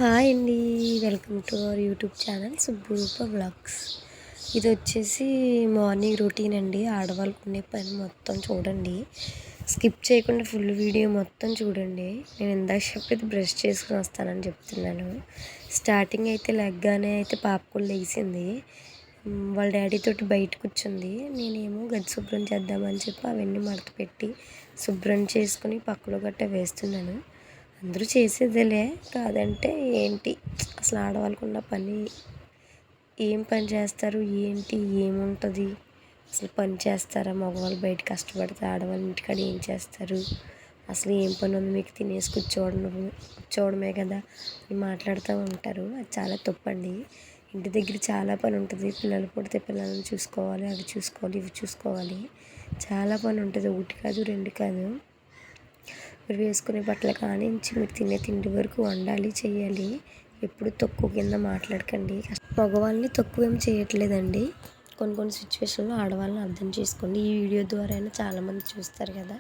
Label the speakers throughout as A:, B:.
A: Hi అండి. Welcome to our YouTube channel Subburoopa vlogs. ఇది వచ్చేసి మార్నింగ్ రొటీన్ అండి. ఆడవాళ్ళకు ఉండే పని మొత్తం చూడండి, స్కిప్ చేయకుండా ఫుల్ వీడియో మొత్తం చూడండి. నేను ఇందాక చెప్పేది బ్రష్ చేసుకుని వస్తానని చెప్తున్నాను. స్టార్టింగ్ అయితే లెగ్గానే అయితే పాప కూడా లేచింది. వాళ్ళ డాడీ తోటి బయట కూర్చుంది. నేనేమో గది శుభ్రం చేద్దామని చెప్పి అవన్నీ మడత పెట్టి శుభ్రం చేసుకుని పక్కలో గట్ట వేస్తున్నాను. అందరూ చేసేదేలే, కాదంటే ఏంటి అసలు ఆడవాళ్ళకు ఉన్న పని, ఏం పని చేస్తారు, ఏంటి ఏముంటుంది, అసలు పని చేస్తారా? మగవాళ్ళు బయట కష్టపడితే ఆడవాళ్ళు ఇంటికాడ ఏం చేస్తారు, అసలు ఏం పని ఉంది మీకు, తినేసి కూర్చోవడమే కదా అని మాట్లాడుతూ ఉంటారు. అది చాలా తప్పండి. ఇంటి దగ్గర చాలా పని ఉంటుంది. పిల్లలు పుడితే పిల్లల్ని చూసుకోవాలి, అవి చూసుకోవాలి, ఇవి చూసుకోవాలి, చాలా పని ఉంటుంది. ఒకటి కాదు, రెండు కాదు. మీరు వేసుకునే బట్టలు కానించి మీరు తినే తిండి వరకు వండాలి, చేయాలి. ఎప్పుడు తక్కువ కింద మాట్లాడకండి. మగవాళ్ళని తక్కువ ఏం చేయట్లేదండి. కొన్ని సిచ్యువేషన్లో ఆడవాళ్ళని అర్థం చేసుకోండి. ఈ వీడియో ద్వారా అయినా చాలామంది చూస్తారు కదా.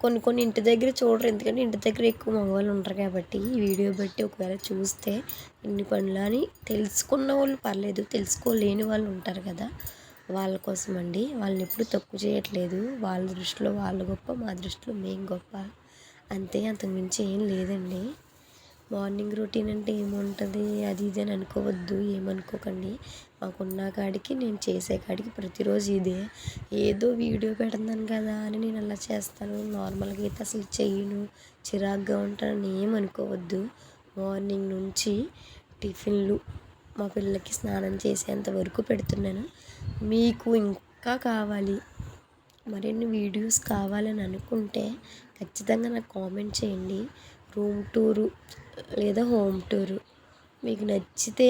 A: కొన్ని ఇంటి దగ్గర చూడరు, ఎందుకంటే ఇంటి దగ్గర ఎక్కువ మగవాళ్ళు ఉంటారు కాబట్టి. ఈ వీడియో బట్టి ఒకవేళ చూస్తే ఇన్ని పనులు అని తెలుసుకున్న వాళ్ళు పర్లేదు, తెలుసుకోలేని వాళ్ళు ఉంటారు కదా, వాళ్ళ కోసం అండి. వాళ్ళని ఎప్పుడు తక్కువ చేయట్లేదు. వాళ్ళ దృష్టిలో వాళ్ళు గొప్ప, మా దృష్టిలో మేము గొప్ప, అంతే. అంతకుమించి ఏం లేదండి. మార్నింగ్ రొటీన్ అంటే ఏముంటుంది అది ఇది అని అనుకోవద్దు, ఏమనుకోకండి. మాకున్న కాడికి, నేను చేసే కాడికి ప్రతిరోజు ఇదే. ఏదో వీడియో పెడుతున్నాను కదా అని నేను అలా చేస్తాను, నార్మల్గా అయితే అసలు చెయ్యను, చిరాగ్గా ఉంటానని ఏమనుకోవద్దు. మార్నింగ్ నుంచి టిఫిన్లు, మా పిల్లలకి స్నానం చేసేంత వరకు పెడుతున్నాను. మీకు ఇంకా కావాలి, మరిన్ని వీడియోస్ కావాలని అనుకుంటే ఖచ్చితంగా నాకు కామెంట్ చేయండి. రూమ్ టూరు లేదా హోమ్ టూరు మీకు నచ్చితే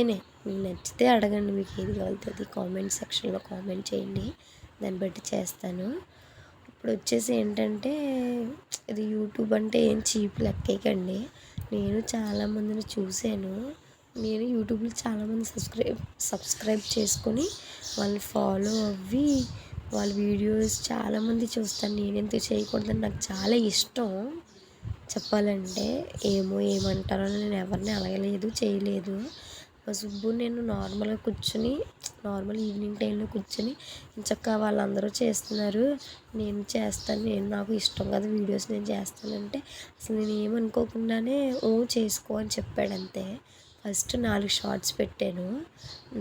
A: అడగండి. మీకు ఏది కావాల్సింది కామెంట్ సెక్షన్లో కామెంట్ చేయండి, దాన్ని బట్టి చేస్తాను. ఇప్పుడు వచ్చేసి ఏంటంటే, ఇది యూట్యూబ్ అంటే ఏం చీప్ లెక్కేకండి. నేను చాలామందిని చూశాను. నేను యూట్యూబ్లో చాలామంది సబ్స్క్రైబ్ చేసుకొని వాళ్ళని ఫాలో అవ్వి వాళ్ళ వీడియోస్ చాలామంది చూస్తాను. నేను ఎందుకు చేయకూడదని నాకు చాలా ఇష్టం చెప్పాలంటే. ఏమంటారో నేను ఎవరిని అడగలేదు, చేయలేదు. మా సుబ్బు నేను నార్మల్గా కూర్చుని, నార్మల్ ఈవినింగ్ టైంలో కూర్చొని చక్కగా వాళ్ళందరూ చేస్తున్నారు, నేను చేస్తాను, నాకు ఇష్టం కదా వీడియోస్ నేను చేస్తానంటే అసలు నేను ఏమనుకోకుండానే చేసుకో అని చెప్పాడు అంతే. ఫస్ట్ 4 షార్ట్స్ పెట్టాను.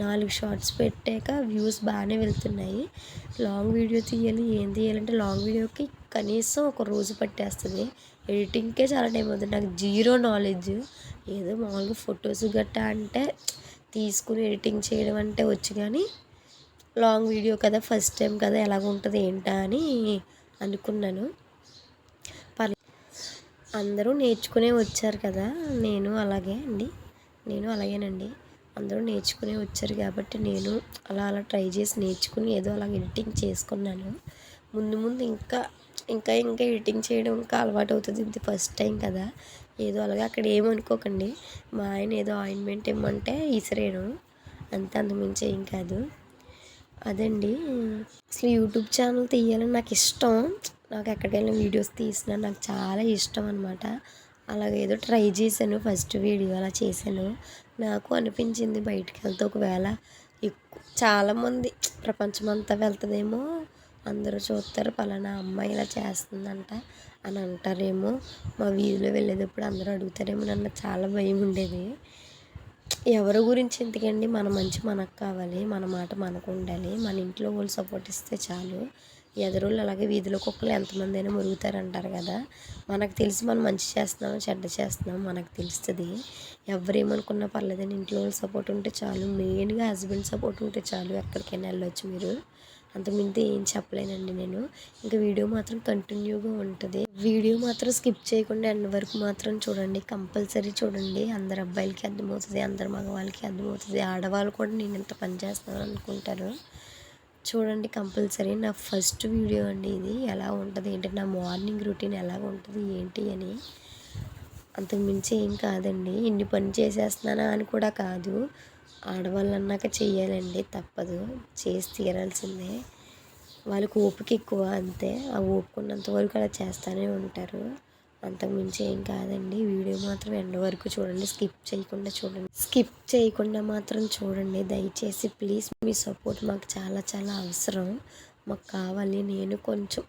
A: 4 షార్ట్స్ పెట్టాక వ్యూస్ బాగానే వెళ్తున్నాయి. లాంగ్ వీడియో తీయాలి, ఏం తీయాలంటే లాంగ్ వీడియోకి కనీసం ఒక రోజు పట్టేస్తుంది. ఎడిటింగ్కే చాలా టైం అవుతుంది. నాకు జీరో నాలెడ్జ్. ఏదో మామూలుగా ఫొటోస్ గట్టా అంటే తీసుకుని ఎడిటింగ్ చేయడం అంటే వచ్చు, కానీ లాంగ్ వీడియో కదా, ఫస్ట్ టైం కదా, ఎలాగుంటుంది ఏంటా అని అనుకున్నాను. అందరూ నేర్చుకునే వచ్చారు కదా, నేను అలాగేనండి. అందరూ నేర్చుకునే వచ్చారు కాబట్టి నేను అలా ట్రై చేసి నేర్చుకుని ఏదో అలా ఎడిటింగ్ చేసుకున్నాను. ముందు ఇంకా ఎడిటింగ్ చేయడం ఇంకా అలవాటు అవుతుంది. ఇది ఫస్ట్ టైం కదా, ఏదో అలాగే. అక్కడ ఏమనుకోకండి, మా ఆయన ఏదో ఆయింట్మెంట్ ఇమ్మంటే ఇసిరేను అంతే, అంతకుమించి ఏం కాదు. అదండి. అసలు యూట్యూబ్ ఛానల్ తీయాలని నాకు ఇష్టం. నాకు ఎక్కడికైనా వీడియోస్ తీసినా నాకు చాలా ఇష్టం అనమాట. అలాగేదో ట్రై చేశాను, ఫస్ట్ వీడియో అలా చేశాను. నాకు అనిపించింది బయటికి వెళ్తే ఒకవేళ చాలామంది ప్రపంచమంతా వెళ్తుందేమో, అందరూ చూస్తారు పలానా అమ్మాయి ఇలా చేస్తుందంట అని అంటారేమో, మా వీధిలో వెళ్ళేటప్పుడు అందరూ అడుగుతారేమో, నన్ను చాలా భయం ఉండేది. ఎవరి గురించి ఎందుకండి, మన మంచి మనకు కావాలి, మన మాట మనకు ఉండాలి, మన ఇంట్లో వాళ్ళు సపోర్ట్ ఇస్తే చాలు. ఎదురోళ్ళు అలాగే వీధిలో కుక్కలు ఎంతమంది అయినా మురుగుతారంటారు కదా. మనకు తెలిసి మనం మంచి చేస్తున్నాం, చెడ్డ చేస్తున్నాం మనకు తెలుస్తుంది. ఎవరేమనుకున్నా పర్లేదని ఇంట్లో వాళ్ళు సపోర్ట్ ఉంటే చాలు. మెయిన్గా హస్బెండ్ సపోర్ట్ ఉంటే చాలు, ఎక్కడికైనా వెళ్ళొచ్చు మీరు. అంతకుమించి ఏం చెప్పలేనండి నేను. ఇంకా వీడియో మాత్రం కంటిన్యూగా ఉంటుంది. వీడియో మాత్రం స్కిప్ చేయకుండా ఎండ్ వరకు మాత్రం చూడండి, కంపల్సరీ చూడండి. అందరు అబ్బాయిలకి అర్థమవుతుంది, అందరు మగవాళ్ళకి అర్థమవుతుంది. ఆడవాళ్ళు కూడా నేను ఇంత పని చేస్తాను అనుకుంటారు. చూడండి కంపల్సరీ. నా ఫస్ట్ వీడియో అండి ఇది. ఎలా ఉంటుంది ఏంటి, నా మార్నింగ్ రొటీన్ ఎలా ఉంటుంది ఏంటి అని. అంతకుమించి ఏం కాదండి. ఇన్ని పని చేసేస్తున్నానా అని కూడా కాదు, ఆడవాళ్ళు అన్నాక చెయ్యాలండి, తప్పదు, చేసి తీరాల్సిందే. వాళ్ళకి ఓపిక ఎక్కువ అంతే. ఆ ఓపిక ఉన్నంత వరకు అలా చేస్తూనే ఉంటారు. అంతకుమించి ఏం కాదండి. వీడియో మాత్రం ఎండ్ వరకు చూడండి, స్కిప్ చేయకుండా మాత్రం చూడండి దయచేసి ప్లీజ్. మీ సపోర్ట్ మాకు చాలా చాలా అవసరం, మాకు కావాలి. నేను కొంచెం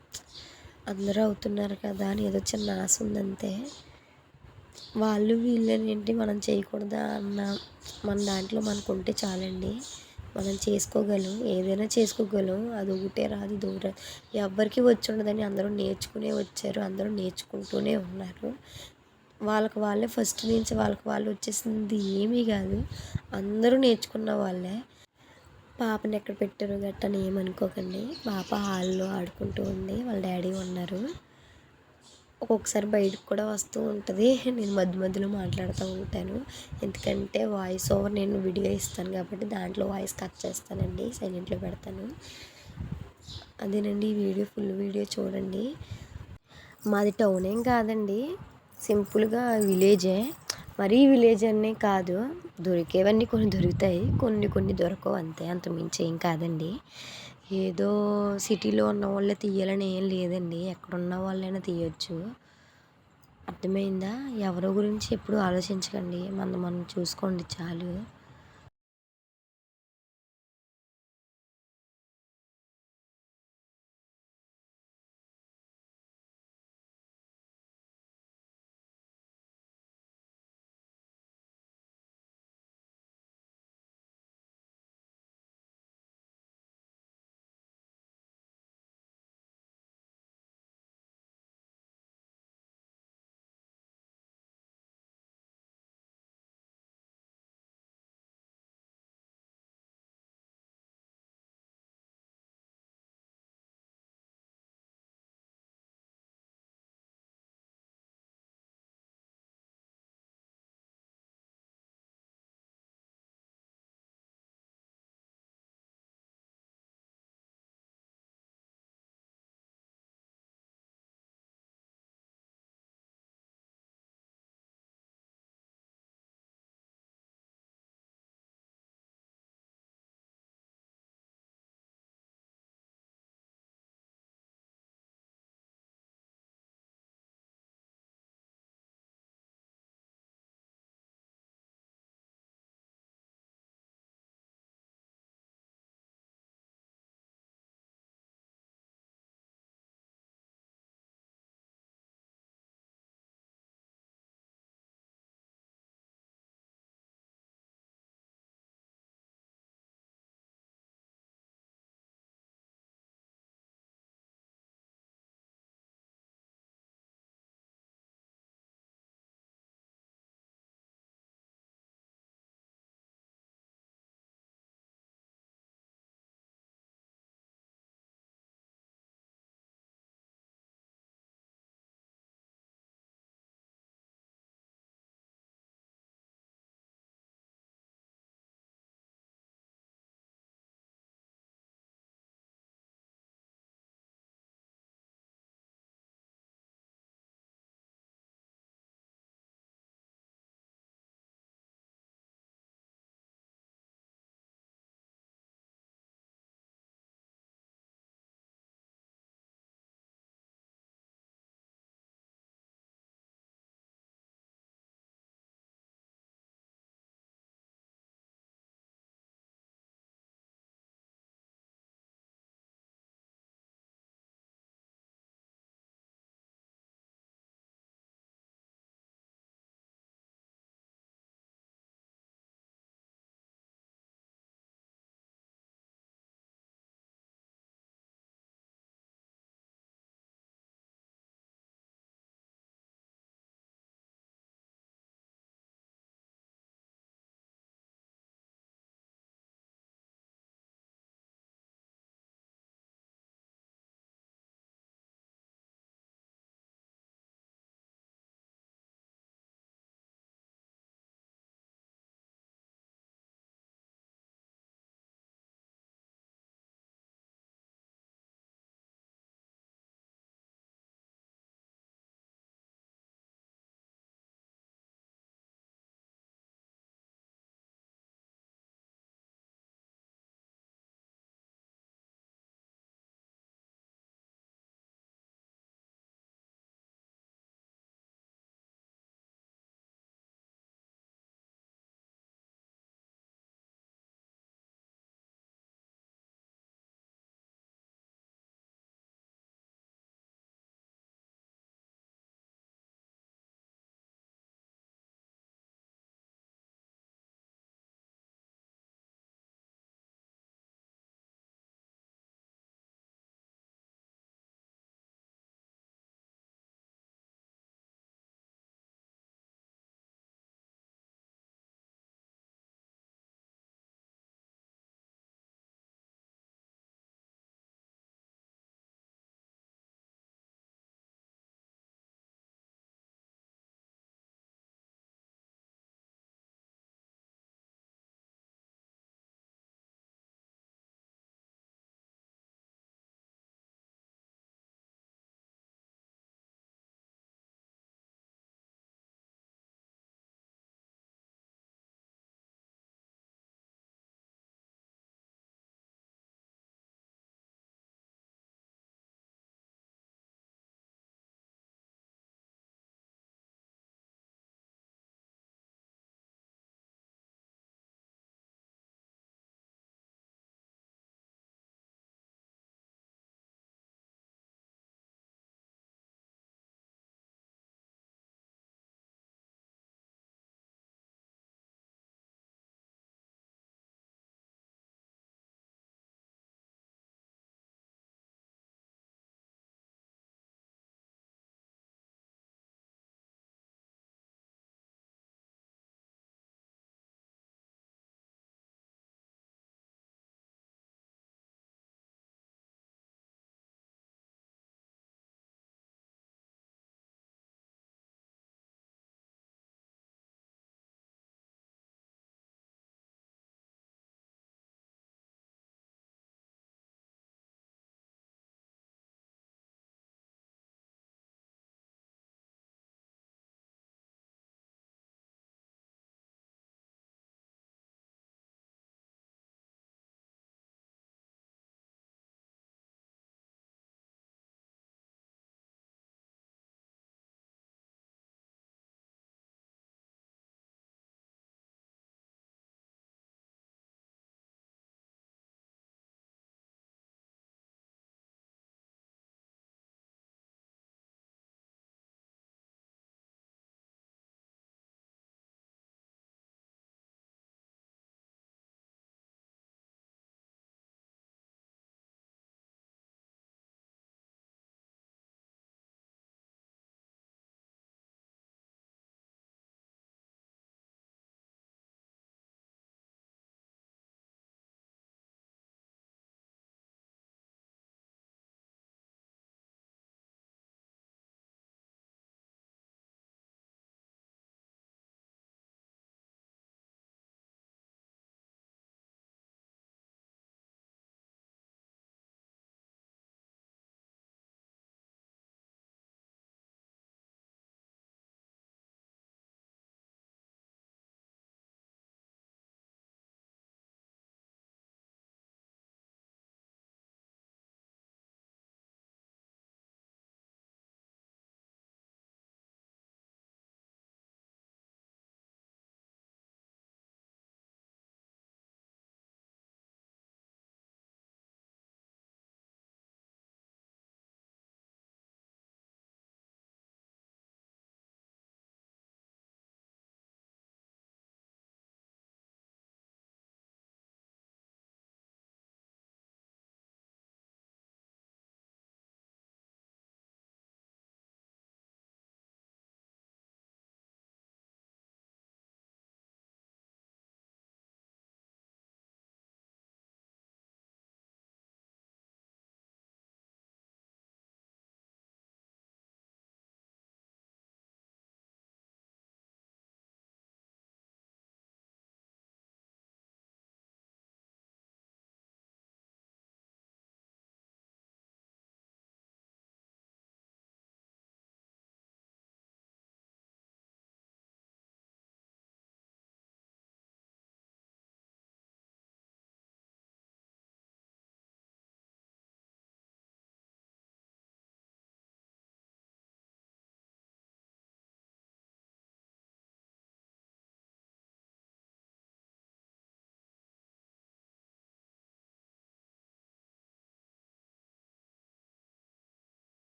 A: అందరూ అవుతున్నారు కదా అని ఏదో చిన్న ఆశ ఉందంతే. వాళ్ళు వీళ్ళనేంటి మనం చేయకూడదా అన్న మన దాంట్లో మనకు ఉంటే చాలండి. మనం చేసుకోగలం, ఏదైనా చేసుకోగలం. అది ఒకటే రాదు, ఇది ఒకటి రాదు. ఎవ్వరికి వచ్చి ఉండదని అందరూ నేర్చుకునే వచ్చారు, అందరూ నేర్చుకుంటూనే ఉన్నారు. వాళ్ళకి వాళ్ళే ఫస్ట్ నుంచి వాళ్ళకి వాళ్ళు వచ్చేసింది ఏమీ కాదు, అందరూ నేర్చుకున్న వాళ్ళే. పాపని ఎక్కడ పెట్టారు గట్టని ఏమనుకోకండి. పాప హాల్లో ఆడుకుంటూ ఉంది, వాళ్ళ డాడీ ఉన్నారు. ఒక్కొక్కసారి బయటకు కూడా వస్తూ ఉంటుంది. నేను మధ్య మధ్యలో మాట్లాడుతూ ఉంటాను, ఎందుకంటే వాయిస్ ఓవర్ నేను వీడియో ఇస్తాను కాబట్టి దాంట్లో వాయిస్ కట్ చేస్తానండి, సైలెంట్లో పెడతాను. అదేనండి ఈ వీడియో, ఫుల్ వీడియో చూడండి. మాది టౌన్ ఏం కాదండి, సింపుల్గా విలేజే. మరీ విలేజ్ అనే కాదు, దొరికేవన్నీ కొన్ని దొరుకుతాయి, కొన్ని కొన్ని దొరకవు అంతే, అంతమించి ఏం కాదండి. ఏదో సిటీలో ఉన్న వాళ్ళే తీయాలని ఏం లేదండి, ఎక్కడున్న వాళ్ళైనా తీయొచ్చు. అర్థమైందా? ఎవరి గురించి ఎప్పుడు ఆలోచించకండి, మనం చూసుకోండి చాలు.